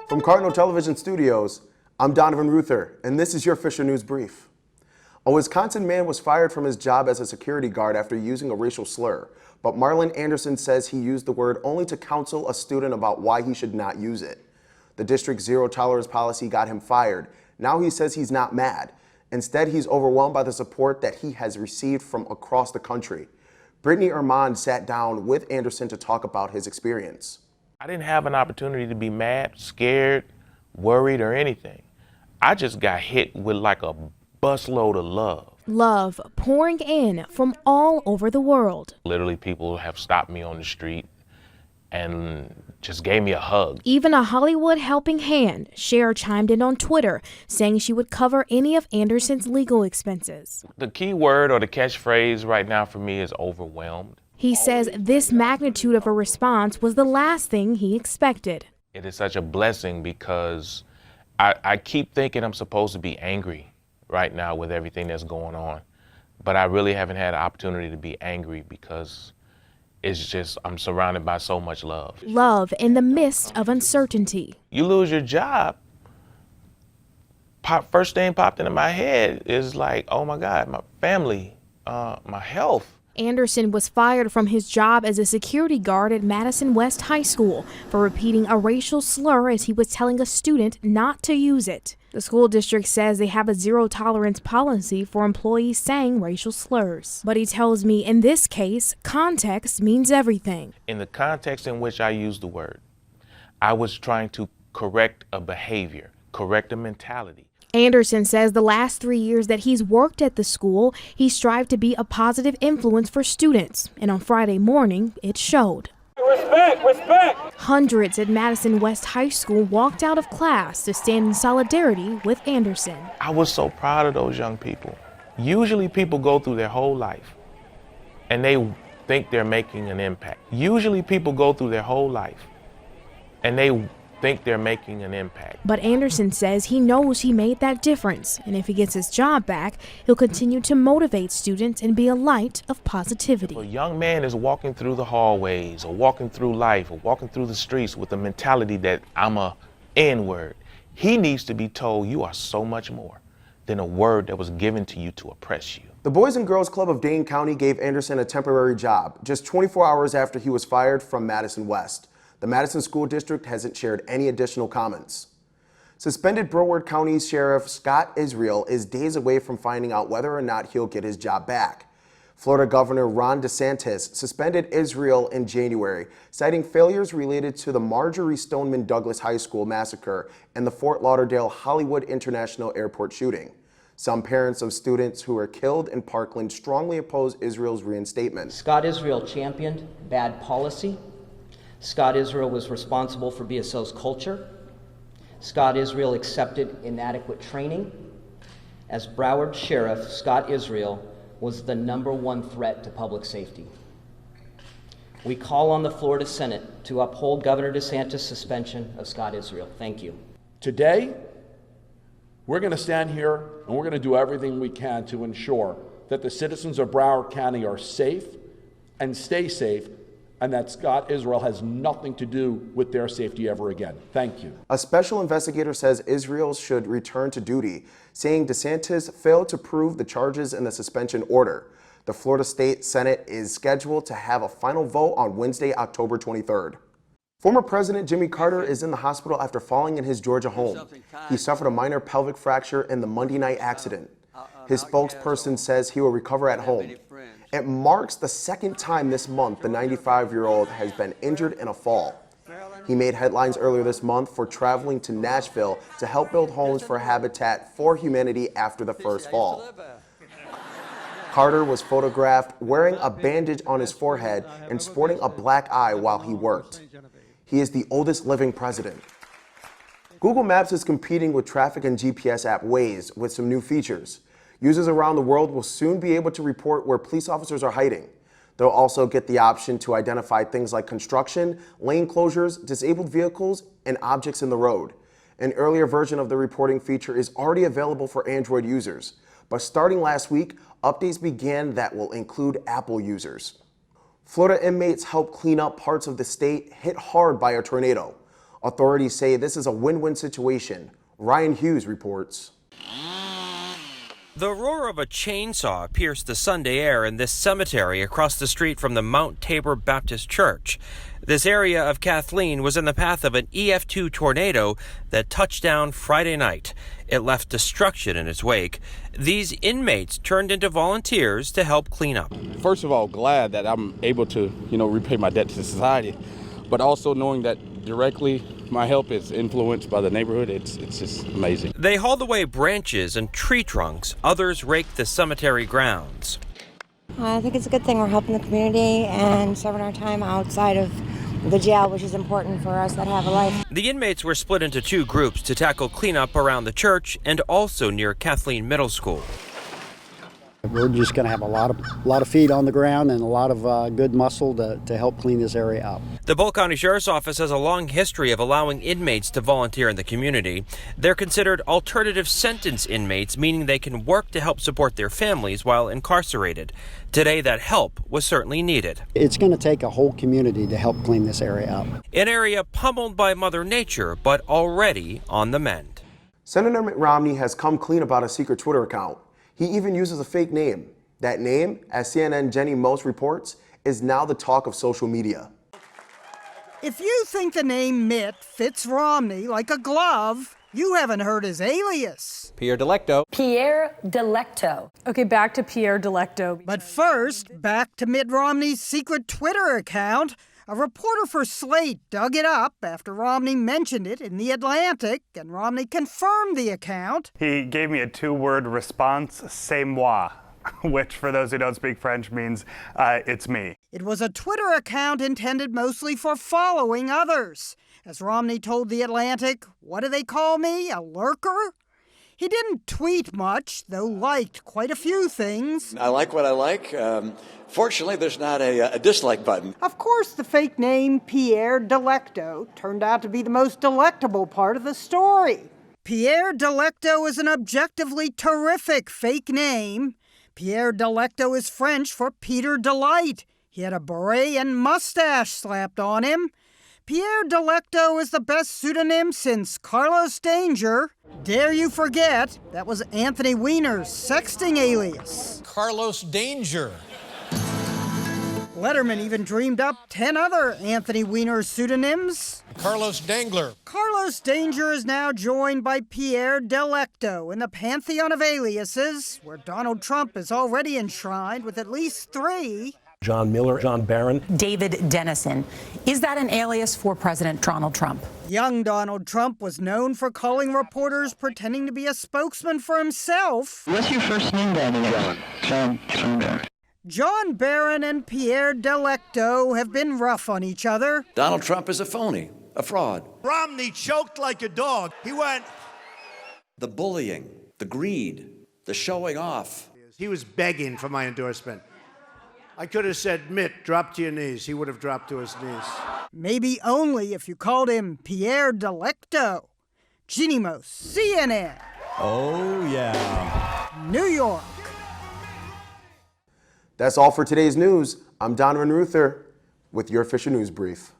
From Cardinal Television Studios, I'm Donovan Ruther, and this is your Fisher News Brief. A Wisconsin man was fired from his job as a security guard after using a racial slur, but Marlon Anderson says he used the word only to counsel a student about why he should not use it. The district's zero tolerance policy got him fired. Now he says he's not mad. Instead, he's overwhelmed by the support that he has received from across the country. Brittany Armand sat down with Anderson to talk about his experience. I didn't have an opportunity to be mad, scared, worried, or anything. I just got hit with like a busload of love. Love pouring in from all over the world. Literally, people have stopped me on the street and just gave me a hug. Even a Hollywood helping hand, Cher chimed in on Twitter, saying she would cover any of Anderson's legal expenses. The key word or the catchphrase right now for me is overwhelmed. He says this magnitude of a response was the last thing he expected. It is such a blessing because I keep thinking I'm supposed to be angry right now with everything that's going on. But I really haven't had an opportunity to be angry because it's just, I'm surrounded by so much love. Love in the midst of uncertainty. You lose your job, first thing popped into my head is like, oh my God, my family, my health. Anderson was fired from his job as a security guard at Madison West High School for repeating a racial slur as he was telling a student not to use it. The school district says they have a zero-tolerance policy for employees saying racial slurs. But he tells me in this case, context means everything. In the context in which I used the word, I was trying to correct a behavior, correct a mentality. Anderson says the last 3 years that he's worked at the school, he strived to be a positive influence for students. And on Friday morning, it showed. Respect, respect! Hundreds at Madison West High School walked out of class to stand in solidarity with Anderson. I was so proud of those young people. Usually people go through their whole life and they think they're making an impact. Usually people go through their whole life and they think they're making an impact. But Anderson says he knows he made that difference, and if he gets his job back, he'll continue to motivate students and be a light of positivity. A young man is walking through the hallways or walking through life or walking through the streets with the mentality that I'm a N-word. He needs to be told you are so much more than a word that was given to you to oppress you. The Boys and Girls Club of Dane County gave Anderson a temporary job just 24 hours after he was fired from Madison West. The Madison School District hasn't shared any additional comments. Suspended Broward County Sheriff Scott Israel is days away from finding out whether or not he'll get his job back. Florida Governor Ron DeSantis suspended Israel in January, citing failures related to the Marjorie Stoneman Douglas High School massacre and the Fort Lauderdale Hollywood International Airport shooting. Some parents of students who were killed in Parkland strongly oppose Israel's reinstatement. Scott Israel championed bad policy. Scott Israel was responsible for BSO's culture. Scott Israel accepted inadequate training. As Broward Sheriff, Scott Israel was the #1 threat to public safety. We call on the Florida Senate to uphold Governor DeSantis' suspension of Scott Israel. Thank you. Today, we're going to stand here and we're going to do everything we can to ensure that the citizens of Broward County are safe and stay safe, and that Scott Israel has nothing to do with their safety ever again. Thank you. A special investigator says Israel should return to duty, saying DeSantis failed to prove the charges in the suspension order. The Florida State Senate is scheduled to have a final vote on Wednesday, October 23rd. Former President Jimmy Carter is in the hospital after falling in his Georgia home. He suffered a minor pelvic fracture in the Monday night accident. His spokesperson says he will recover at home. It marks the second time this month the 95-year-old has been injured in a fall. He made headlines earlier this month for traveling to Nashville to help build homes for Habitat for Humanity after the first fall. Carter was photographed wearing a bandage on his forehead and sporting a black eye while he worked. He is the oldest living president. Google Maps is competing with traffic and GPS app Waze with some new features. Users around the world will soon be able to report where police officers are hiding. They'll also get the option to identify things like construction, lane closures, disabled vehicles, and objects in the road. An earlier version of the reporting feature is already available for Android users, but starting last week, updates began that will include Apple users. Florida inmates helped clean up parts of the state hit hard by a tornado. Authorities say this is a win-win situation. Ryan Hughes reports. The roar of a chainsaw pierced the Sunday air in this cemetery across the street from the Mount Tabor Baptist Church. This area of Kathleen was in the path of an EF2 tornado that touched down Friday night. It left destruction in its wake. These inmates turned into volunteers to help clean up. First of all, glad that I'm able to, repay my debt to society, but also knowing that directly my help is influenced by the neighborhood. It's just amazing. They hauled away branches and tree trunks. Others raked the cemetery grounds. I think it's a good thing we're helping the community and serving our time outside of the jail, which is important for us that have a life. The inmates were split into two groups to tackle cleanup around the church and also near Kathleen Middle School. We're just going to have a lot of feet on the ground and a lot of good muscle to help clean this area up. The Bull County Sheriff's Office has a long history of allowing inmates to volunteer in the community. They're considered alternative sentence inmates, meaning they can work to help support their families while incarcerated. Today, that help was certainly needed. It's going to take a whole community to help clean this area up. An area pummeled by Mother Nature, but already on the mend. Senator Mitt Romney has come clean about a secret Twitter account. He even uses a fake name. That name, as CNN Jenny Most reports, is now the talk of social media. If you think the name Mitt fits Romney like a glove, you haven't heard his alias. Pierre Delecto. Pierre Delecto. Okay, back to Pierre Delecto. But first, back to Mitt Romney's secret Twitter account. A reporter for Slate dug it up after Romney mentioned it in The Atlantic, and Romney confirmed the account. He gave me a two-word response, c'est moi, which for those who don't speak French means it's me. It was a Twitter account intended mostly for following others. As Romney told The Atlantic, what do they call me, a lurker? He didn't tweet much, though liked quite a few things. I like what I like. Fortunately, there's not a dislike button. Of course, the fake name Pierre Delecto turned out to be the most delectable part of the story. Pierre Delecto is an objectively terrific fake name. Pierre Delecto is French for Peter Delight. He had a beret and mustache slapped on him. Pierre Delecto is the best pseudonym since Carlos Danger. Dare you forget, that was Anthony Weiner's sexting alias. Carlos Danger. Letterman even dreamed up 10 other Anthony Weiner pseudonyms. Carlos Dangler. Carlos Danger is now joined by Pierre Delecto in the pantheon of aliases, where Donald Trump is already enshrined with at least 3. John Miller, John Barron. David Dennison. Is that an alias for President Donald Trump? Young Donald Trump was known for calling reporters pretending to be a spokesman for himself. What's your first name, Danny? John Barron. John Barron and Pierre Delecto have been rough on each other. Donald Trump is a phony, a fraud. Romney choked like a dog. He went. The bullying, the greed, the showing off. He was begging for my endorsement. I could have said, Mitt, drop to your knees. He would have dropped to his knees. Maybe only if you called him Pierre Delecto. Jenny Most, CNN. Oh, yeah. New York. That's all for today's news. I'm Donovan Ruther with your official news brief.